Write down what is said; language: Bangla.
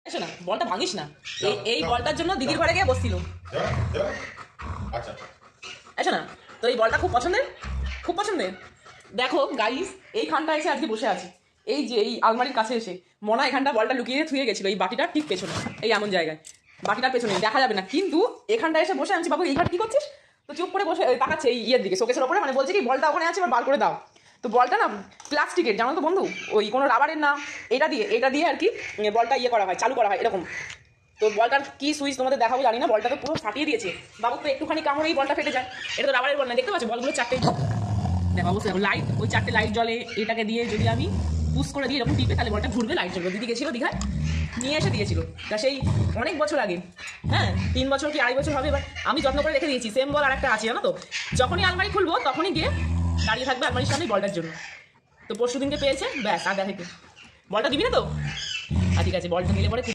এসো না, বলটা ভাঙিস না। এই বলটার জন্য দিদির ঘরে গিয়ে বসছিল। আচ্ছা এসো না, তো এই বলটা খুব পছন্দের, খুব পছন্দের। দেখো গাইস, এইখানটা এসে আজকে বসে আছি, এই যে এই আলমারির কাছে এসে মনা এখানটা বলটা লুকিয়ে থুয়ে গেছিল, এই বাটিটা ঠিক পেছনে, এই এমন জায়গায়, বাটিটার পেছনে দেখা যাবে না, কিন্তু এখানটা এসে বসে আছি। বাবু এইখানে কি করছিস? তো চুপ করে বসে তাকাচ্ছে এই ইয়ের দিকে, শোকেসের ওপরে, মানে বলছে কি বলটা ওখানে আছে, এবার বার করে দাও। তো বলটা না প্লাস্টিকের, জানো তো বন্ধু, ওই কোনো রাবারের না, এটা দিয়ে আর কি বলটা ইয়ে করা হয়, চালু করা হয় এরকম। তো বলটার কি সুইচ তোমাদের দেখাবো জানি না, বলটা তো পুরো ফাটিয়ে দিয়েছে। বাবু তো একটুখানি কামড়েই বলটা ফেটে যায়। এটা তো রাবারের বল না, দেখতে পাচ্ছ বলগুলো চারটে, দেখো অবশ্যই লাইট, ওই চারটে লাইট জ্বলে, এটাকে দিয়ে যদি আমি পুশ করে দিই এরকম টিপে, তাহলে বলটা ঘুরবে, লাইট জ্বলবে। দিদি গেছিল দীঘায়, নিয়ে এসে দিয়েছিল, তা সেই অনেক বছর আগে, হ্যাঁ 3 বছর কি 2.5 বছর হবে। এবার আমি যত্ন করে রেখে দিয়েছি, সেম বল আর একটা আছে জানো তো, যখনই আলমারি খুলবো তখনই গিয়ে দাঁড়িয়ে থাকবে আলমারির সামনে বলটার জন্য। তো পরশু দিনকে পেয়েছে, ব্যাস আর দেখে বলটা দিবি না তো? ঠিক আছে, বলটা নিলে পরে